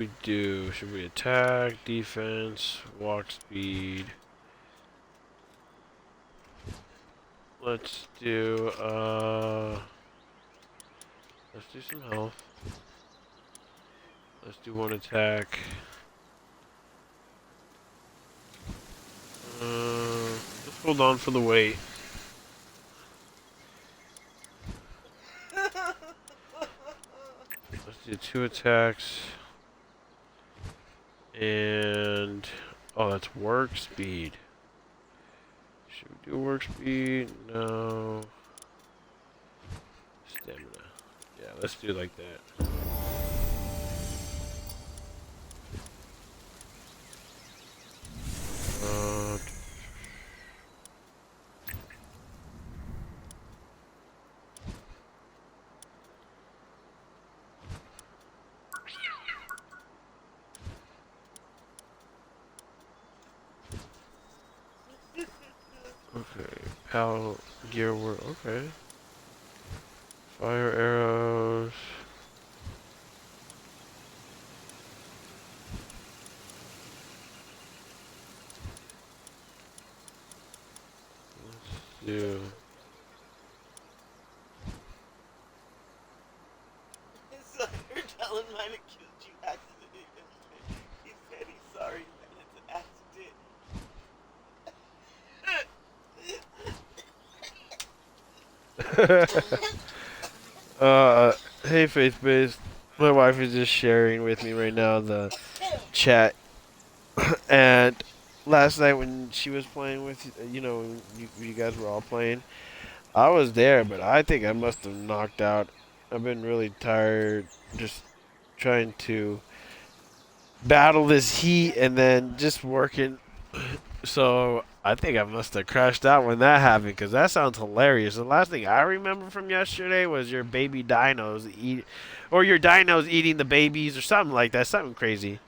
we do? Should we attack, defense, walk speed? Let's do let's do some health. Let's do one attack. Let's hold on for the weight. Let's do 2 attacks. And oh, that's work speed. Should we do work speed? No. Stamina. Yeah, let's do like that. Uh, okay. Pal gear work. Okay. Fire arrows. Let's do. So you're telling mine accused you accidentally. He said he's sorry that it's an accident. Hey, Faith Based. My wife is just sharing with me right now the chat. And last night when she was playing with, you guys were all playing, I was there, but I think I must have knocked out. I've been really tired just trying to battle this heat and then just working. So I think I must have crashed out when that happened because that sounds hilarious. The last thing I remember from yesterday was your baby dinos eat, or your dinos eating the babies or something like that. Something crazy.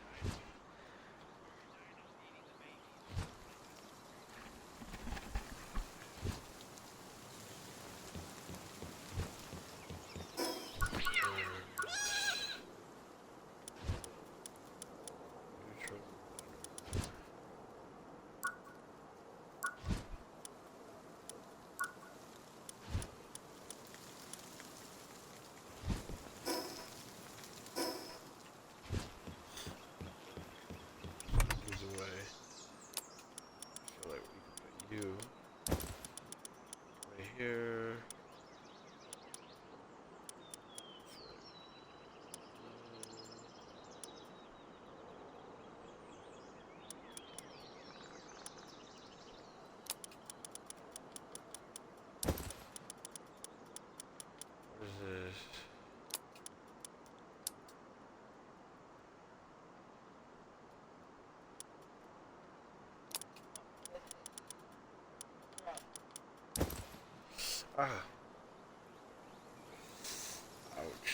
Away. I feel like we can put you right here. What is this? Ah, ouch.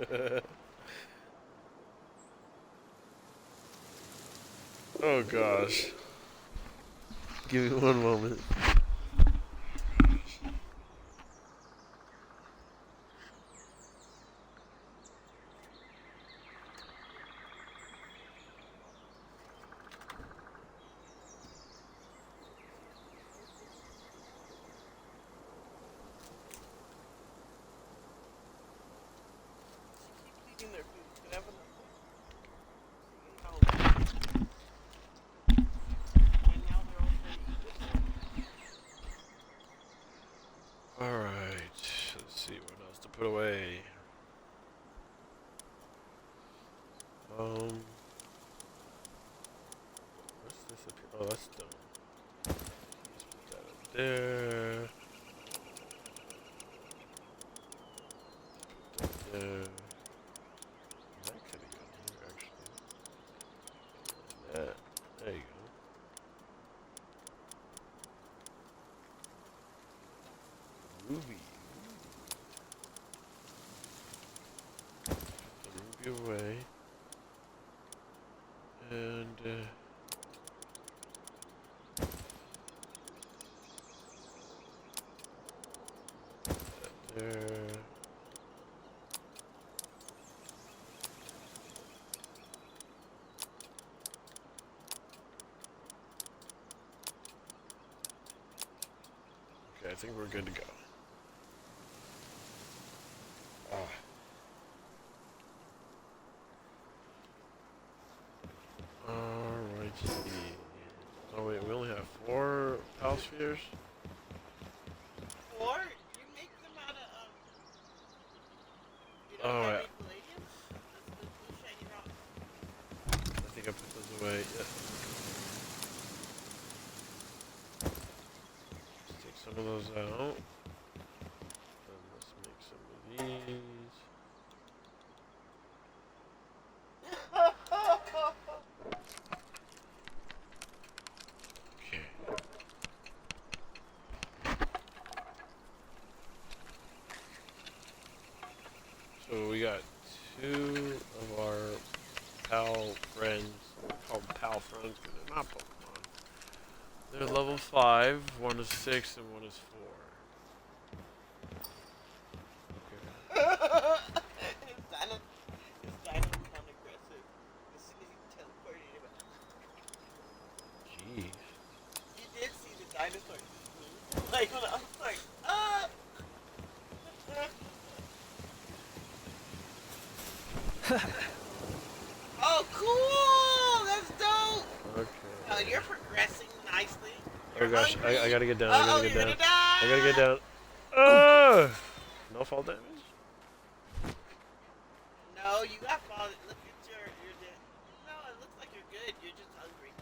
It's okay. Oh gosh. Give me one moment. Keep eating their food. You can have enough. And now they're all trying to eat this. Alright. Let's see what else to put away. What's this up here? Oh, that's stone. Let's put that up there. Put that there. That could have gone here, actually. That. There you go. Ruby. Put the ruby away. And, there. Okay, I think we're good to go. Alrighty. Oh wait, we only have 4 pal spheres? Or you make them out of you don't Oh, have yeah. any palladium? That's the blue shiny rock. I think I put those away. Yeah. Let's take some of those out. And let's make some of these. Okay. So we got 2 of our pal friends. We call them pal friends because they're not Pokemon. They're level 5, 1 is 6, and 1 is 4. His dino sound aggressive. As soon as he teleported him. Jeez. You did see the dinosaur just move. Like when I was like, ah! Oh, cool! That's dope! Okay. Oh, you're progressing nicely. Oh You're gosh, hungry. I gotta get down. I Uh-oh, gotta get you're down. gonna die! I gotta get down. No fall damage? No, you got fallen. Look at your dead. No, it looks like you're good. You're just hungry.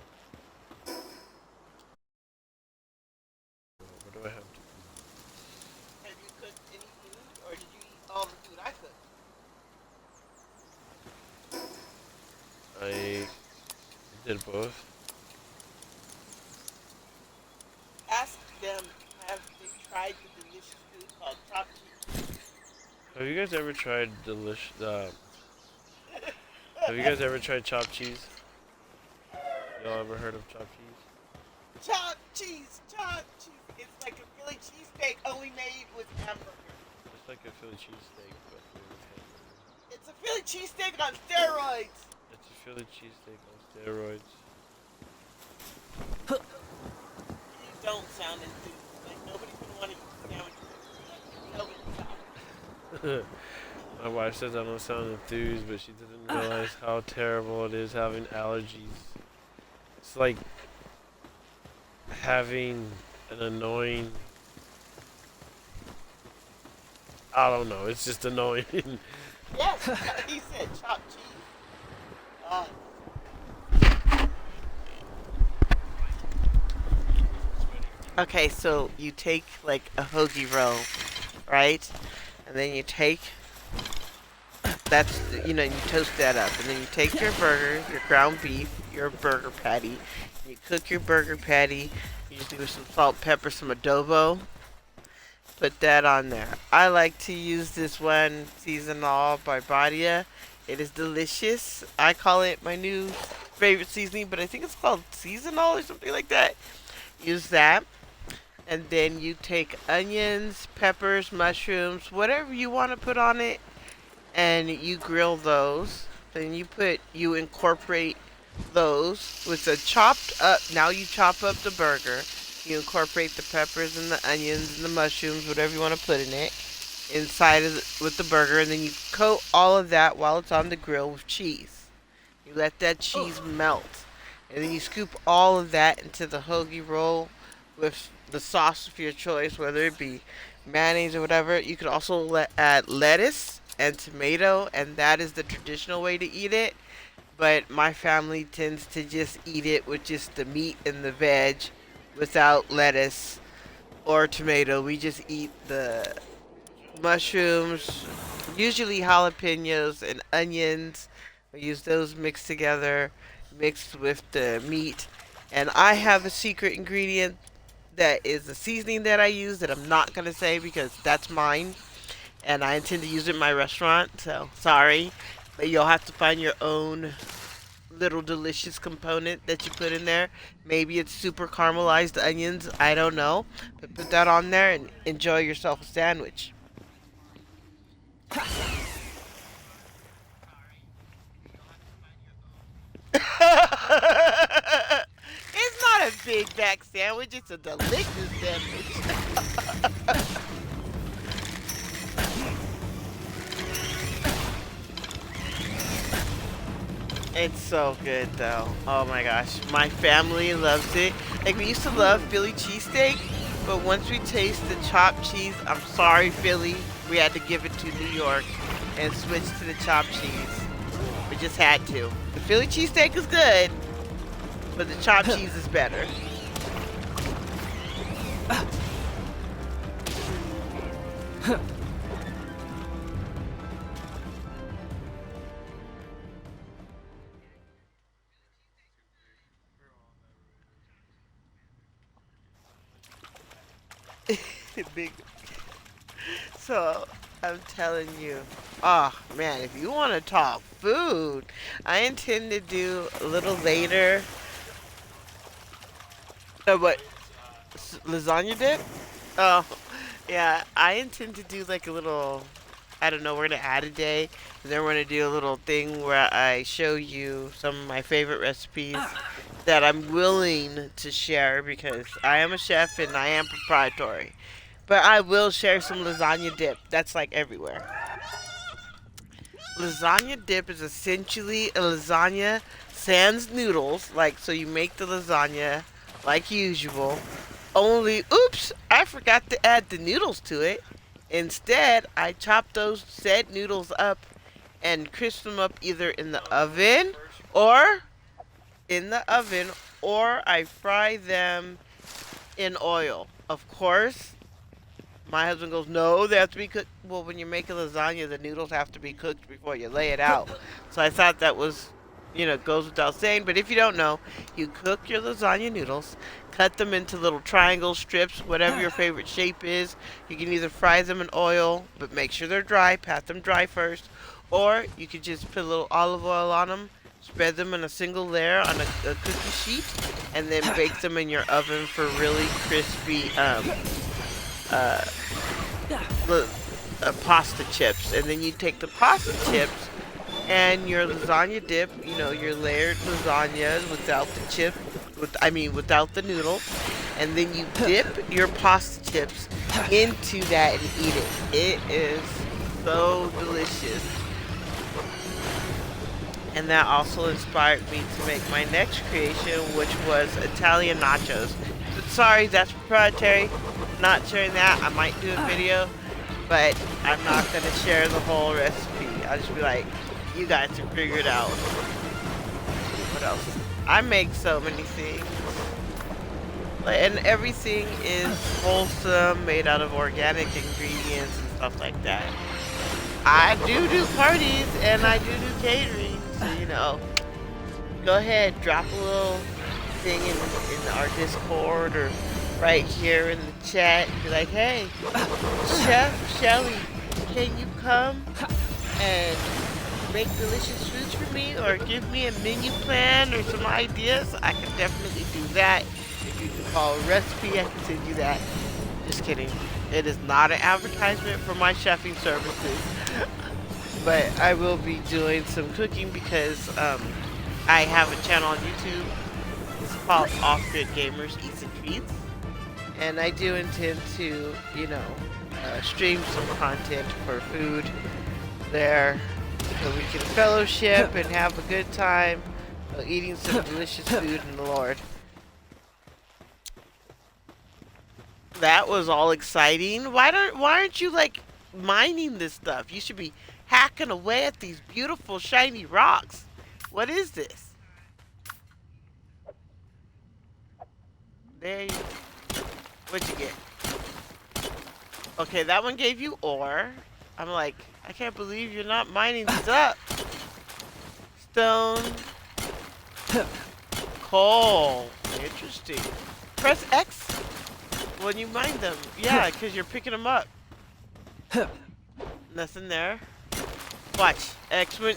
What do I have to Have you cooked any food, or did you eat all the food I cooked? I did both. Ask them, have they tried the delicious food called chopped cheese? Have you guys ever tried have you guys ever tried chopped cheese? Y'all ever heard of chopped cheese? Chopped cheese, chopped cheese. It's like a Philly cheesesteak only made with hamburger. It's like a Philly cheesesteak, but with hamburger. It's a Philly cheesesteak on steroids. It's a Philly cheesesteak on steroids. You don't sound enthused. Like nobody's gonna want to eat sandwiches. My wife says I don't sound enthused, but she doesn't realize how terrible it is having allergies. It's like having an annoying. I don't know. It's just annoying. Yes, he said chopped cheese. Oh. Okay, so you take like a hoagie roll, right? And then you take you toast that up, and then you take your burger, your ground beef, your burger patty, and you cook your burger patty, usually with some salt, pepper, some adobo. Put that on there. I like to use this one, Seasonal by Badia. It is delicious. I call it my new favorite seasoning, but I think it's called Seasonal or something like that. Use that. And then you take onions, peppers, mushrooms, whatever you want to put on it, and you grill those. Then you incorporate those with the chopped up. Now you chop up the burger. You incorporate the peppers and the onions and the mushrooms, whatever you want to put in it, inside of with the burger, and then you coat all of that while it's on the grill with cheese. You let that cheese melt, and then you scoop all of that into the hoagie roll with the sauce of your choice, whether it be mayonnaise or whatever. You could also add lettuce and tomato, and that is the traditional way to eat it. But my family tends to just eat it with just the meat and the veg without lettuce or tomato. We just eat the mushrooms, usually jalapenos and onions. We use those mixed together, mixed with the meat. And I have a secret ingredient that is a seasoning that I use that I'm not going to say because that's mine. And I intend to use it in my restaurant, so sorry. But you'll have to find your own little delicious component that you put in there. Maybe it's super caramelized onions, I don't know. But put that on there and enjoy yourself a sandwich. It's not a Big Mac sandwich, it's a delicious sandwich. It's so good though. Oh my gosh. My family loves it. Like we used to love Philly cheesesteak, but once we taste the chopped cheese, I'm sorry Philly, we had to give it to New York and switch to the chopped cheese. We just had to. The Philly cheesesteak is good, but the chopped cheese is better. Big. So I'm telling you, oh man, if you want to talk food, I intend to do a little later. What? Lasagna dip? Oh, yeah. I intend to do like a little. I don't know. We're gonna add a day, and then we're gonna do a little thing where I show you some of my favorite recipes that I'm willing to share because I am a chef and I am proprietary. But I will share some lasagna dip. That's like everywhere. Lasagna dip is essentially a lasagna sans noodles. Like, so you make the lasagna like usual. Only, oops, I forgot to add the noodles to it. Instead, I chop those said noodles up and crisp them up either in the oven or I fry them in oil. Of course, my husband goes, no, they have to be cooked. Well, when you make a lasagna, the noodles have to be cooked before you lay it out. So I thought that was, goes without saying. But if you don't know, you cook your lasagna noodles, cut them into little triangle strips, whatever your favorite shape is. You can either fry them in oil, but make sure they're dry, pat them dry first. Or you could just put a little olive oil on them, spread them in a single layer on a cookie sheet, and then bake them in your oven for really crispy pasta chips. And then you take the pasta chips and your lasagna dip, your layered lasagna without the chip, without the noodles, and then you dip your pasta chips into that and eat it. It is so delicious. And that also inspired me to make my next creation, which was Italian nachos. Sorry, that's proprietary. Not sharing that. I might do a video, but I'm not going to share the whole recipe. I'll just be like, you guys can figure it out. What else? I make so many things. And everything is wholesome, made out of organic ingredients and stuff like that. I do parties and I do catering. So, go ahead, drop a little thing in our Discord or right here in the chat and be like, hey, Chef Shelly, can you come and make delicious foods for me or give me a menu plan or some ideas? I can definitely do that. If you can follow a recipe, I can send you that. Just kidding. It is not an advertisement for my chefing services. But I will be doing some cooking because I have a channel on YouTube. It's called Off Grid Gamers Eats and Treats. And I do intend to, stream some content for food there so we can fellowship and have a good time eating some delicious food in the Lord. That was all exciting. Why aren't you like mining this stuff? You should be hacking away at these beautiful shiny rocks. What is this? There you go. What'd you get? Okay, that one gave you ore. I'm like, I can't believe you're not mining these up. Stone. Coal. Interesting. Press X when you mine them. Yeah, because you're picking them up. Nothing there. Watch. X when